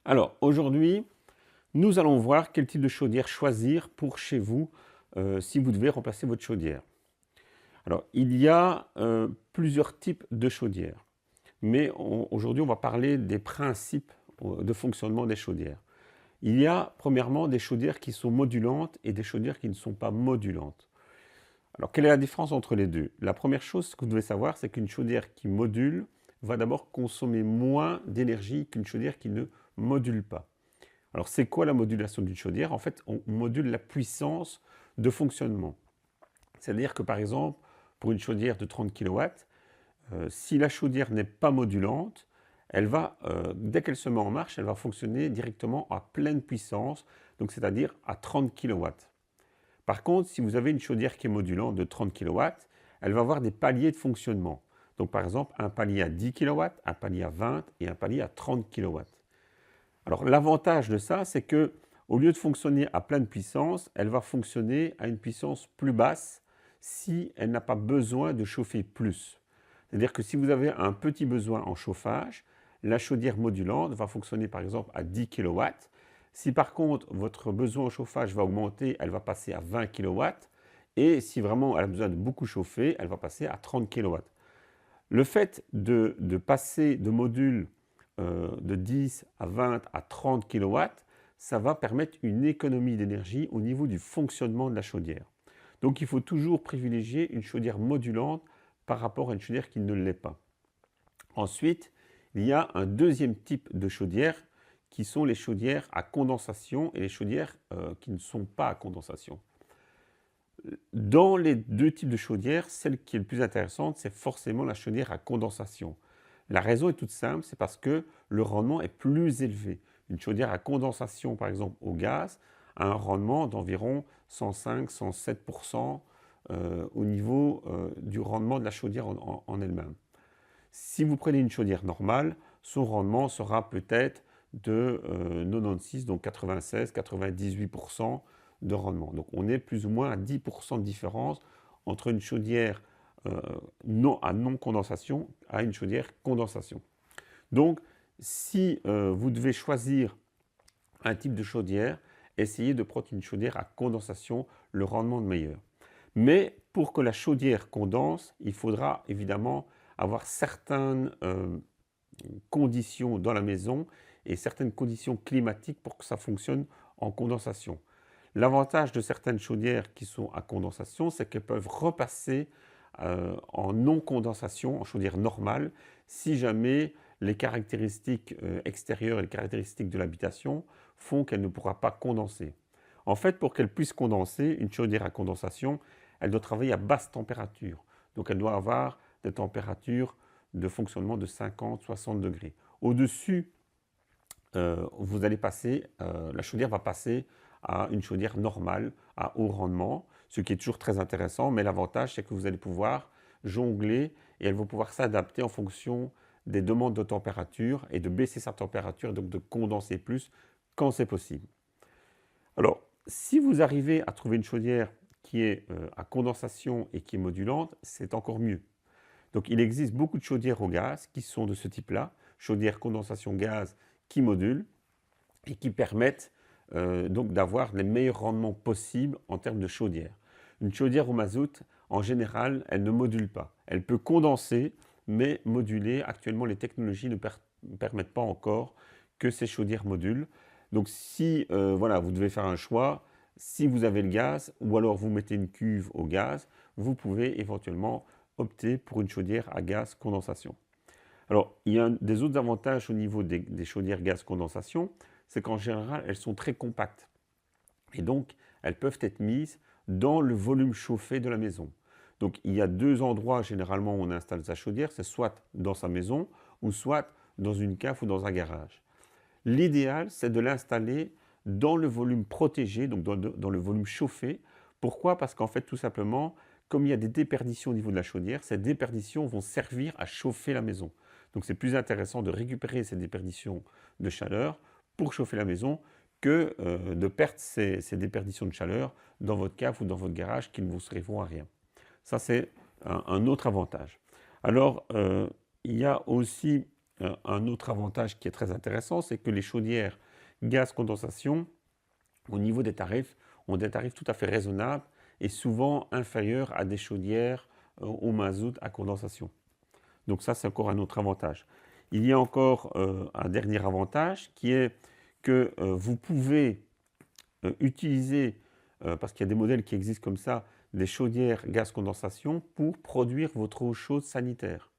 Alors aujourd'hui, nous allons voir quel type de chaudière choisir pour chez vous si vous devez remplacer votre chaudière. Alors il y a plusieurs types de chaudières, mais aujourd'hui on va parler des principes de fonctionnement des chaudières. Il y a premièrement des chaudières qui sont modulantes et des chaudières qui ne sont pas modulantes. Alors quelle est la différence entre les deux? La première chose que vous devez savoir, c'est qu'une chaudière qui module va d'abord consommer moins d'énergie qu'une chaudière qui ne module pas. Alors, c'est quoi la modulation d'une chaudière? En fait, on module la puissance de fonctionnement. C'est-à-dire que, par exemple, pour une chaudière de 30 kW, si la chaudière n'est pas modulante, elle va, dès qu'elle se met en marche, elle va fonctionner directement à pleine puissance, donc c'est-à-dire à 30 kW. Par contre, si vous avez une chaudière qui est modulante de 30 kW, elle va avoir des paliers de fonctionnement. Donc, par exemple, un palier à 10 kW, un palier à 20 et un palier à 30 kW. Alors l'avantage de ça, c'est que au lieu de fonctionner à pleine puissance, elle va fonctionner à une puissance plus basse si elle n'a pas besoin de chauffer plus. C'est-à-dire que si vous avez un petit besoin en chauffage, la chaudière modulante va fonctionner par exemple à 10 kW. Si par contre votre besoin en chauffage va augmenter, elle va passer à 20 kW. Et si vraiment elle a besoin de beaucoup chauffer, elle va passer à 30 kW. Le fait de passer de module de 10 à 20 à 30 kW, ça va permettre une économie d'énergie au niveau du fonctionnement de la chaudière. Donc il faut toujours privilégier une chaudière modulante par rapport à une chaudière qui ne l'est pas. Ensuite, il y a un deuxième type de chaudière qui sont les chaudières à condensation et les chaudières qui ne sont pas à condensation. Dans les deux types de chaudières, celle qui est le plus intéressante, c'est forcément la chaudière à condensation. La raison est toute simple, c'est parce que le rendement est plus élevé. Une chaudière à condensation, par exemple au gaz, a un rendement d'environ 105-107% au niveau du rendement de la chaudière en elle-même. Si vous prenez une chaudière normale, son rendement sera peut-être de 96, donc 96-98% de rendement. Donc on est plus ou moins à 10% de différence entre une chaudière à non-condensation à une chaudière condensation. Donc si vous devez choisir un type de chaudière, essayez de prendre une chaudière à condensation, le rendement est meilleur. Mais pour que la chaudière condense, il faudra évidemment avoir certaines conditions dans la maison et certaines conditions climatiques pour que ça fonctionne en condensation. L'avantage de certaines chaudières qui sont à condensation, c'est qu'elles peuvent repasser en non-condensation, en chaudière normale, si jamais les caractéristiques extérieures et les caractéristiques de l'habitation font qu'elle ne pourra pas condenser. En fait, pour qu'elle puisse condenser, une chaudière à condensation, elle doit travailler à basse température. Donc elle doit avoir des températures de fonctionnement de 50-60 degrés. Au-dessus, la chaudière va passer à une chaudière normale, à haut rendement, ce qui est toujours très intéressant, mais l'avantage c'est que vous allez pouvoir jongler et elle va pouvoir s'adapter en fonction des demandes de température et de baisser sa température, donc de condenser plus quand c'est possible. Alors, si vous arrivez à trouver une chaudière qui est à condensation et qui est modulante, c'est encore mieux. Donc il existe beaucoup de chaudières au gaz qui sont de ce type-là, chaudières condensation gaz qui modulent et qui permettent donc d'avoir les meilleurs rendements possibles en termes de chaudière. Une chaudière au mazout, en général, elle ne module pas. Elle peut condenser, mais moduler, actuellement les technologies ne permettent pas encore que ces chaudières modulent. Donc si voilà, vous devez faire un choix, si vous avez le gaz ou alors vous mettez une cuve au gaz, vous pouvez éventuellement opter pour une chaudière à gaz condensation. Alors, il y a des autres avantages au niveau des chaudières gaz condensation, c'est qu'en général, elles sont très compactes. Et donc, elles peuvent être mises dans le volume chauffé de la maison. Donc, il y a deux endroits généralement où on installe sa chaudière, c'est soit dans sa maison ou soit dans une cave ou dans un garage. L'idéal, c'est de l'installer dans le volume protégé, donc dans le volume chauffé. Pourquoi? Parce qu'en fait, tout simplement, comme il y a des déperditions au niveau de la chaudière, ces déperditions vont servir à chauffer la maison. Donc c'est plus intéressant de récupérer ces déperditions de chaleur pour chauffer la maison que de perdre ces déperditions de chaleur dans votre cave ou dans votre garage qui ne vous serviront à rien. Ça, c'est un autre avantage. Alors, il y a aussi un autre avantage qui est très intéressant, c'est que les chaudières gaz condensation, au niveau des tarifs, ont des tarifs tout à fait raisonnables et souvent inférieurs à des chaudières au mazout à condensation. Donc ça, c'est encore un autre avantage. Il y a encore un dernier avantage qui est que vous pouvez utiliser, parce qu'il y a des modèles qui existent comme ça, des chaudières gaz condensation pour produire votre eau chaude sanitaire.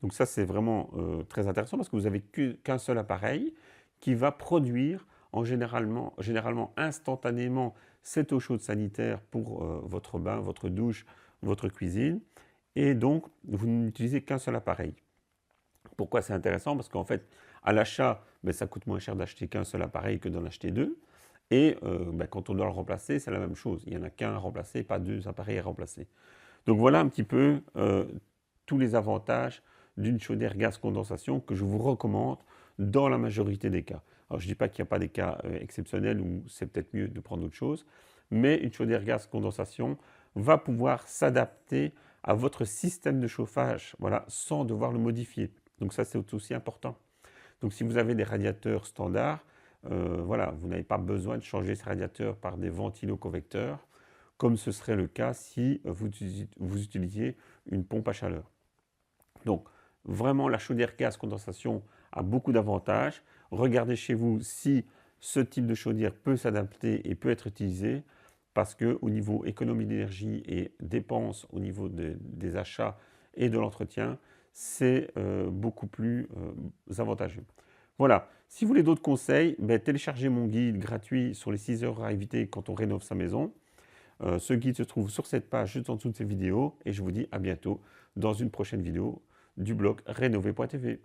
Donc ça, c'est vraiment très intéressant parce que vous n'avez qu'un seul appareil qui va produire généralement instantanément cette eau chaude sanitaire pour votre bain, votre douche, votre cuisine. Et donc, vous n'utilisez qu'un seul appareil. Pourquoi c'est intéressant? Parce qu'en fait, à l'achat, ça coûte moins cher d'acheter qu'un seul appareil que d'en acheter deux. Et quand on doit le remplacer, c'est la même chose. Il n'y en a qu'un à remplacer, pas deux appareils à remplacer. Donc voilà un petit peu tous les avantages d'une chaudière gaz condensation que je vous recommande dans la majorité des cas. Alors je ne dis pas qu'il n'y a pas des cas exceptionnels où c'est peut-être mieux de prendre autre chose, mais une chaudière gaz condensation va pouvoir s'adapter à votre système de chauffage, voilà, sans devoir le modifier. Donc ça, c'est aussi important. Donc si vous avez des radiateurs standards, voilà, vous n'avez pas besoin de changer ces radiateurs par des ventiloconvecteurs, comme ce serait le cas si vous utilisiez une pompe à chaleur. Donc vraiment, la chaudière gaz condensation a beaucoup d'avantages. Regardez chez vous si ce type de chaudière peut s'adapter et peut être utilisé, parce qu'au niveau économie d'énergie et dépenses au niveau des achats et de l'entretien, c'est beaucoup plus avantageux. Voilà, si vous voulez d'autres conseils, téléchargez mon guide gratuit sur les 6 erreurs à éviter quand on rénove sa maison. Ce guide se trouve sur cette page juste en dessous de cette vidéo et je vous dis à bientôt dans une prochaine vidéo du blog rénové.tv.